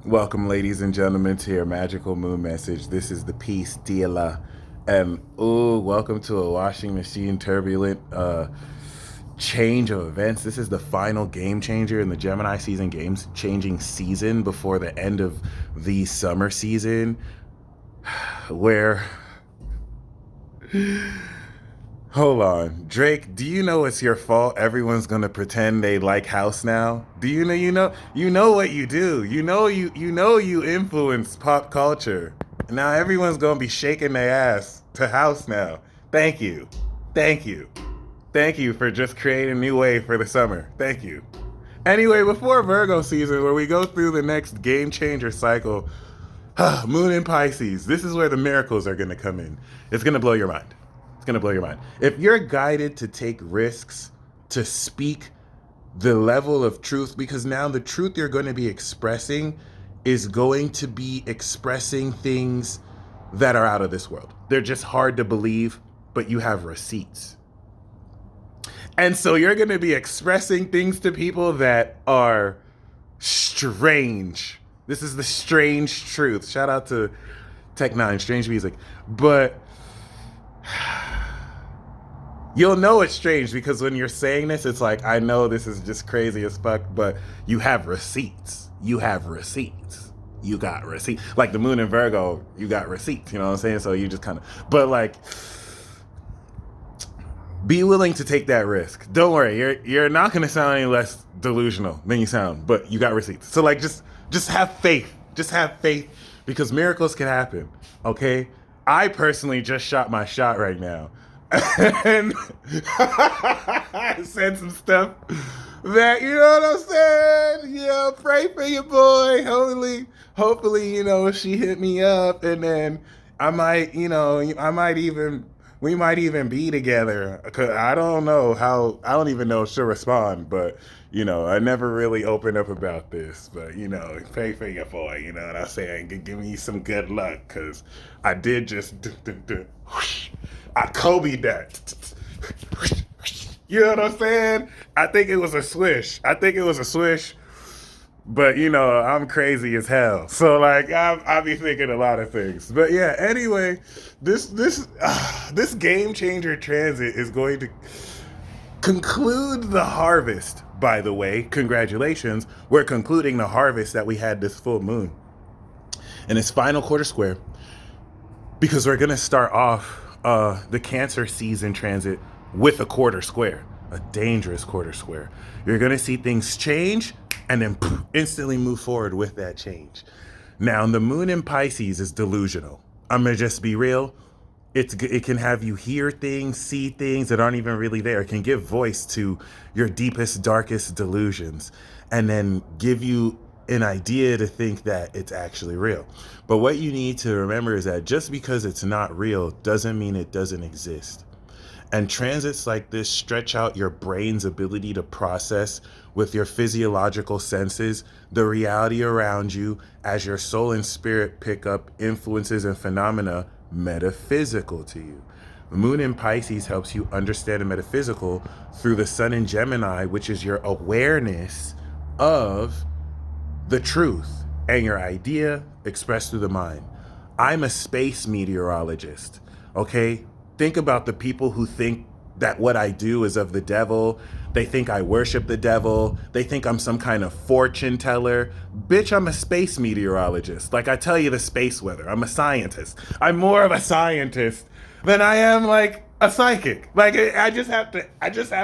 Welcome, ladies and gentlemen, to your magical moon message. This is the Peace Dealer. And welcome to a washing machine turbulent change of events. This is the final game changer in the Gemini season games changing season before the end of the summer season, where hold on, Drake, do you know it's your fault? Everyone's gonna pretend they like house now. Do you know what you do? You influence pop culture. Now everyone's gonna be shaking their ass to house now. Thank you. Thank you. Thank you for just creating a new wave for the summer. Thank you. Anyway, before Virgo season, where we go through the next game changer cycle, Moon in Pisces, this is where the miracles are gonna come in. It's gonna blow your mind. It's gonna blow your mind. If you're guided to take risks, to speak the level of truth, because now the truth you're going to be expressing is going to be expressing things that are out of this world. They're just hard to believe, but you have receipts. And so you're going to be expressing things to people that are strange. This is the strange truth. Shout out to Tech Nine, strange music. But you'll know it's strange because when you're saying this, it's like, I know this is just crazy as fuck, but you have receipts. You have receipts. You got receipts. Like the moon in Virgo, you got receipts, you know what I'm saying? So you just kind of, but like, be willing to take that risk. Don't worry, you're not gonna sound any less delusional than you sound, but you got receipts. So like, just have faith. Just have faith because miracles can happen. Okay, I personally just shot my shot right now, and I said some stuff that you know what I'm saying. You know, pray for your boy. Hopefully, you know, she hit me up, and then we might even be together. Cause I don't know how. I don't even know if she'll respond. But you know, I never really opened up about this. But you know, pray for your boy. You know what I'm saying? Give me some good luck, cause I did just I Kobe that. You know what I'm saying? I think it was a swish. But you know, I'm crazy as hell. So like, I be thinking a lot of things. But yeah, anyway, this game changer transit is going to conclude the harvest. By the way, congratulations, we're concluding the harvest that we had this full moon in its final quarter square, because we're gonna start off the Cancer season transit with a quarter square, a dangerous quarter square. You're gonna see things change and then instantly move forward with that change. Now, the moon in Pisces is delusional. I'm gonna just be real. It can have you hear things, see things that aren't even really there. It can give voice to your deepest, darkest delusions, and then give you an idea to think that it's actually real. But what you need to remember is that just because it's not real doesn't mean it doesn't exist. And transits like this stretch out your brain's ability to process with your physiological senses the reality around you as your soul and spirit pick up influences and phenomena metaphysical to you. The moon in Pisces helps you understand the metaphysical through the sun in Gemini, which is your awareness of the truth and your idea expressed through the mind. I'm a space meteorologist, okay? Think about the people who think that what I do is of the devil. They think I worship the devil. They think I'm some kind of fortune teller. Bitch, I'm a space meteorologist. Like I tell you the space weather. I'm a scientist. I'm more of a scientist than I am like a psychic. Like I just have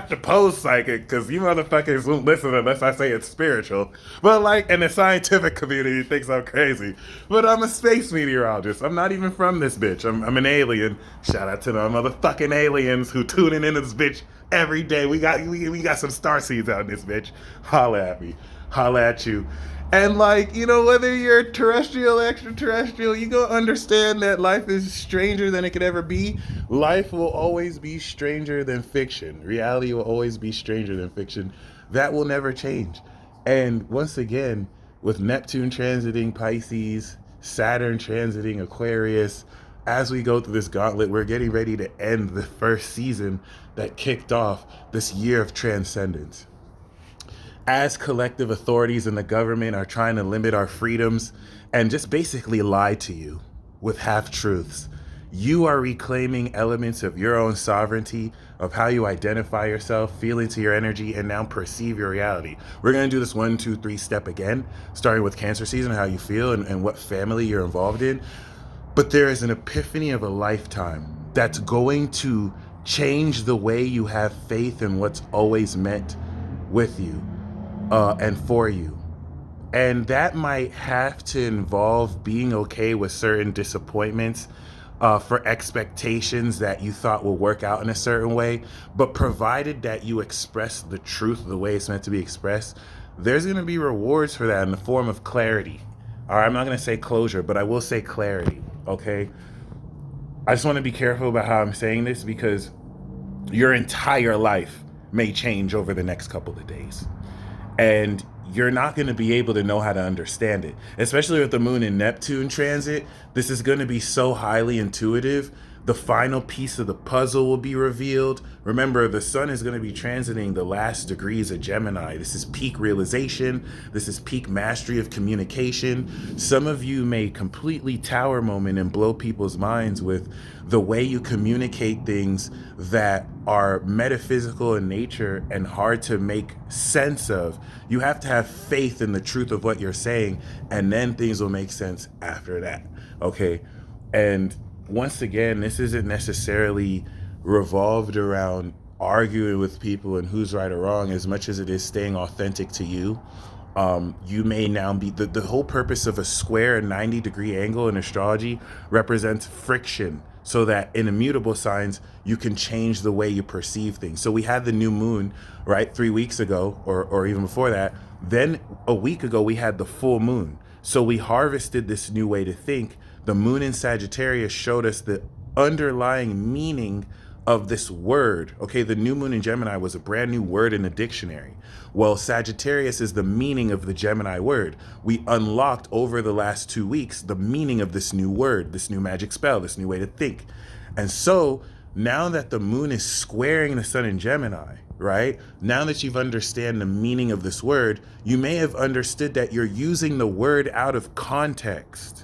to pose psychic because you motherfuckers won't listen unless I say it's spiritual. But like, and the scientific community thinks I'm crazy. But I'm a space meteorologist. I'm not even from this bitch. I'm an alien. Shout out to the motherfucking aliens who tuning into this bitch every day. We got some star seeds out in this bitch. Holla at me. Holla at you. And like, you know, whether you're terrestrial, extraterrestrial, you go understand that life is stranger than it could ever be. Life will always be stranger than fiction. Reality will always be stranger than fiction. That will never change. And once again, with Neptune transiting Pisces, Saturn transiting Aquarius, as we go through this gauntlet, we're getting ready to end the first season that kicked off this year of transcendence. as collective authorities in the government are trying to limit our freedoms and just basically lie to you with half truths, you are reclaiming elements of your own sovereignty, of how you identify yourself, feel into your energy, and now perceive your reality. We're going to do this 1, 2, 3 step again, starting with Cancer season, how you feel and what family you're involved in. But there is an epiphany of a lifetime that's going to change the way you have faith in what's always meant with you and for you. And that might have to involve being okay with certain disappointments for expectations that you thought will work out in a certain way. But provided that you express the truth the way it's meant to be expressed, there's going to be rewards for that in the form of clarity. All right, I'm not going to say closure, but I will say clarity, okay? I just want to be careful about how I'm saying this because your entire life may change over the next couple of days. And you're not going to be able to know how to understand it, especially with the moon in Neptune transit. This is going to be so highly intuitive. The final piece of the puzzle will be revealed. Remember, the sun is going to be transiting the last degrees of Gemini. This is peak realization. This is peak mastery of communication. Some of you may completely tower moment and blow people's minds with the way you communicate things that are metaphysical in nature and hard to make sense of. You have to have faith in the truth of what you're saying, and then things will make sense after that. Okay? And once again, this isn't necessarily revolved around arguing with people and who's right or wrong as much as it is staying authentic to you. You may now be, the whole purpose of a square 90-degree angle in astrology represents friction, so that in immutable signs, you can change the way you perceive things. So we had the new moon, right, 3 weeks ago, or even before that. Then a week ago, we had the full moon. So we harvested this new way to think. The moon in Sagittarius showed us the underlying meaning of this word. Okay, the new moon in Gemini was a brand new word in the dictionary. Well, Sagittarius is the meaning of the Gemini word. We unlocked over the last 2 weeks the meaning of this new word, this new magic spell, this new way to think. And so now that the moon is squaring the sun in Gemini, right? Now that you've understand the meaning of this word, you may have understood that you're using the word out of context.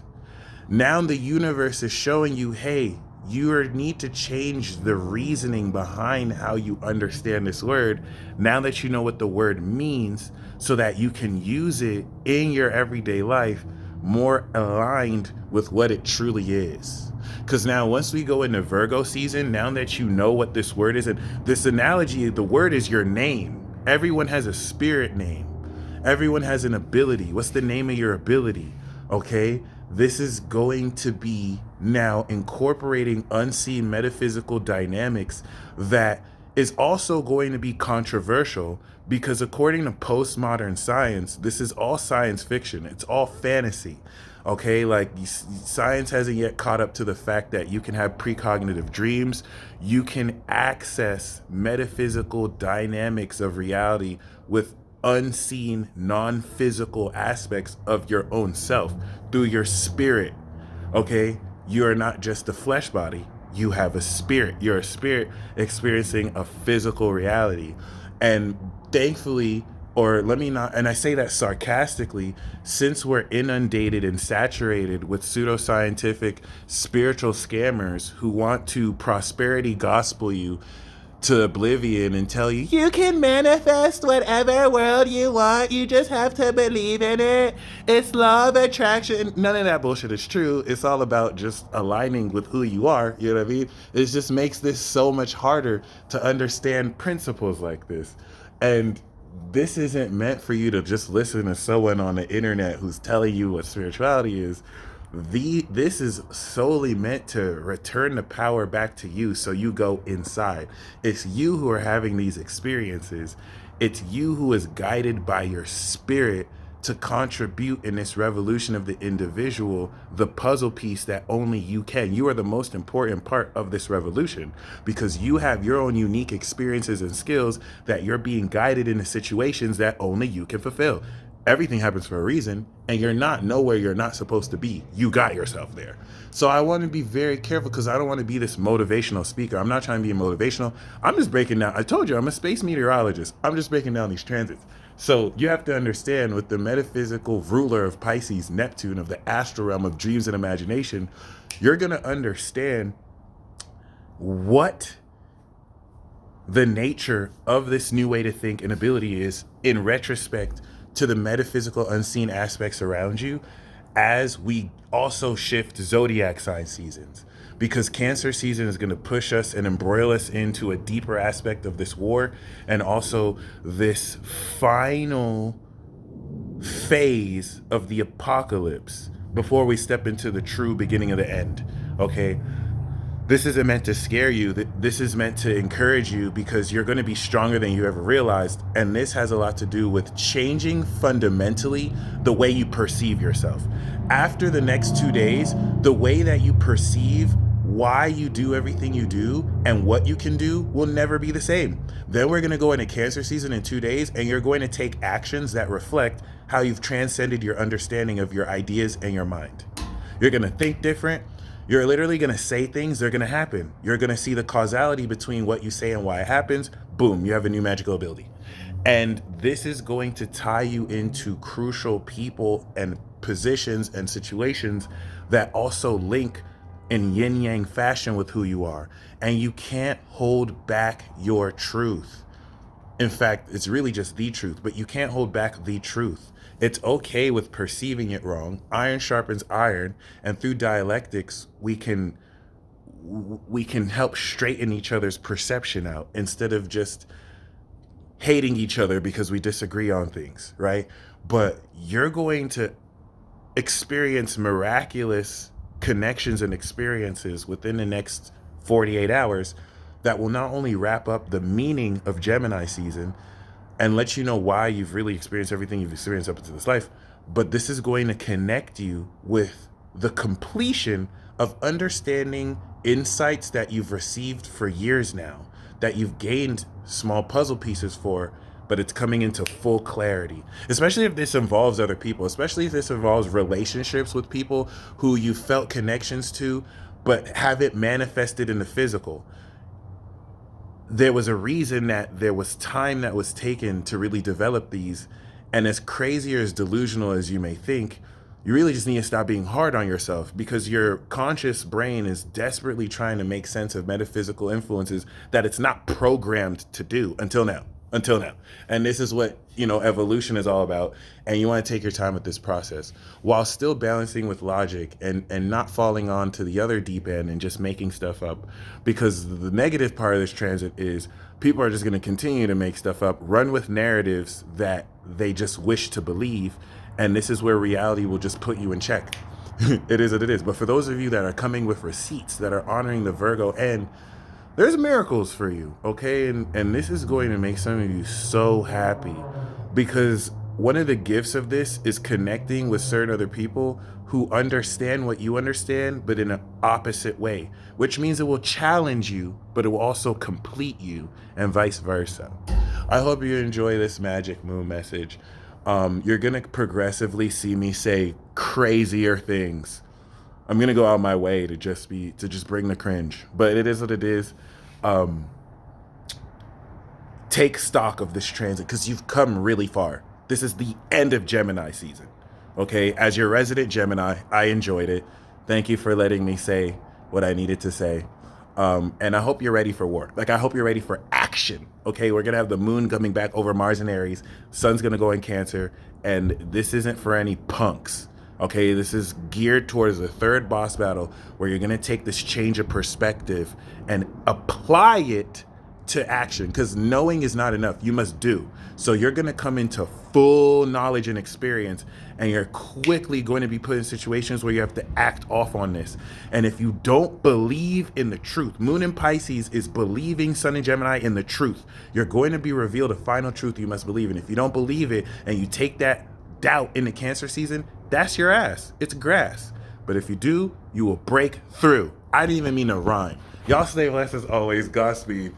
Now the universe is showing you, hey, you need to change the reasoning behind how you understand this word now that you know what the word means, so that you can use it in your everyday life more aligned with what it truly is. Because now once we go into Virgo season, now that you know what this word is, and this analogy, the word is your name. Everyone has a spirit name. Everyone has an ability. What's the name of your ability? Okay? This is going to be now incorporating unseen metaphysical dynamics that is also going to be controversial, because according to postmodern science, this is all science fiction. It's all fantasy. Okay, like science hasn't yet caught up to the fact that you can have precognitive dreams. You can access metaphysical dynamics of reality with unseen, non-physical aspects of your own self through your spirit. Okay, you are not just a flesh body. You have a spirit. You're a spirit experiencing a physical reality. And thankfully, or let me not, and I say that sarcastically, since we're inundated and saturated with pseudoscientific spiritual scammers who want to prosperity gospel you to oblivion and tell you, you can manifest whatever world you want, you just have to believe in it, it's law of attraction. None of that bullshit is true. It's all about just aligning with who you are. You know what I mean? It just makes this so much harder to understand principles like this. And this isn't meant for you to just listen to someone on the internet who's telling you what spirituality is. This is solely meant to return the power back to you, so you go inside. It's you who are having these experiences. It's you who is guided by your spirit to contribute in this revolution of the individual, the puzzle piece that only you can. You are the most important part of this revolution, because you have your own unique experiences and skills that you're being guided into situations that only you can fulfill. Everything happens for a reason, and you're not nowhere you're not supposed to be. You got yourself there. So I want to be very careful, because I don't want to be this motivational speaker. I'm not trying to be motivational. I'm just breaking down. I told you, I'm a space meteorologist. I'm just breaking down these transits. So you have to understand, with the metaphysical ruler of Pisces, Neptune, of the astral realm of dreams and imagination, you're going to understand what the nature of this new way to think and ability is in retrospect to the metaphysical unseen aspects around you, as we also shift zodiac sign seasons, because Cancer season is going to push us and embroil us into a deeper aspect of this war, and also this final phase of the apocalypse before we step into the true beginning of the end. Okay, this isn't meant to scare you. This is meant to encourage you, because you're going to be stronger than you ever realized. And this has a lot to do with changing fundamentally the way you perceive yourself. After the next 2 days, the way that you perceive why you do everything you do and what you can do will never be the same. Then we're going to go into Cancer season in 2 days, and you're going to take actions that reflect how you've transcended your understanding of your ideas and your mind. You're going to think different. You're literally going to say things, they're going to happen. You're going to see the causality between what you say and why it happens. Boom, you have a new magical ability. And this is going to tie you into crucial people and positions and situations that also link in yin yang fashion with who you are. And you can't hold back your truth. In fact, it's really just the truth, but you can't hold back the truth. It's okay with perceiving it wrong. Iron sharpens iron, and through dialectics, we can help straighten each other's perception out, instead of just hating each other because we disagree on things, right? But you're going to experience miraculous connections and experiences within the next 48 hours that will not only wrap up the meaning of Gemini season and let you know why you've really experienced everything you've experienced up into this life, but this is going to connect you with the completion of understanding insights that you've received for years now, that you've gained small puzzle pieces for, but it's coming into full clarity. Especially if this involves other people, especially if this involves relationships with people who you felt connections to, but haven't manifested in the physical. There was a reason that there was time that was taken to really develop these. And as crazy or as delusional as you may think, you really just need to stop being hard on yourself, because your conscious brain is desperately trying to make sense of metaphysical influences that it's not programmed to do until now. And this is what, evolution is all about. And you want to take your time with this process while still balancing with logic, and not falling on to the other deep end and just making stuff up. Because the negative part of this transit is people are just going to continue to make stuff up, run with narratives that they just wish to believe. And this is where reality will just put you in check. It is what it is. But for those of you that are coming with receipts, that are honoring the Virgo end, there's miracles for you, okay? And this is going to make some of you so happy, because one of the gifts of this is connecting with certain other people who understand what you understand, but in an opposite way, which means it will challenge you, but it will also complete you, and vice versa. I hope you enjoy this Magic Moon message. You're going to progressively see me say crazier things. I'm gonna go out my way to just bring the cringe, but it is what it is. Take stock of this transit, because you've come really far. This is the end of Gemini season. Okay, as your resident Gemini, I enjoyed it. Thank you for letting me say what I needed to say. And I hope you're ready for war. I hope you're ready for action. Okay, we're gonna have the moon coming back over Mars and Aries. Sun's gonna go in Cancer, and this isn't for any punks. Okay, this is geared towards the third boss battle, where you're going to take this change of perspective and apply it to action, because knowing is not enough. You must do. So you're going to come into full knowledge and experience, and you're quickly going to be put in situations where you have to act off on this. And if you don't believe in the truth, Moon in Pisces is believing Sun in Gemini in the truth. You're going to be revealed a final truth you must believe in. If you don't believe it and you take that doubt in the Cancer season, that's your ass. It's grass. But if you do, you will break through. I didn't even mean to rhyme. Y'all stay blessed as always. Godspeed.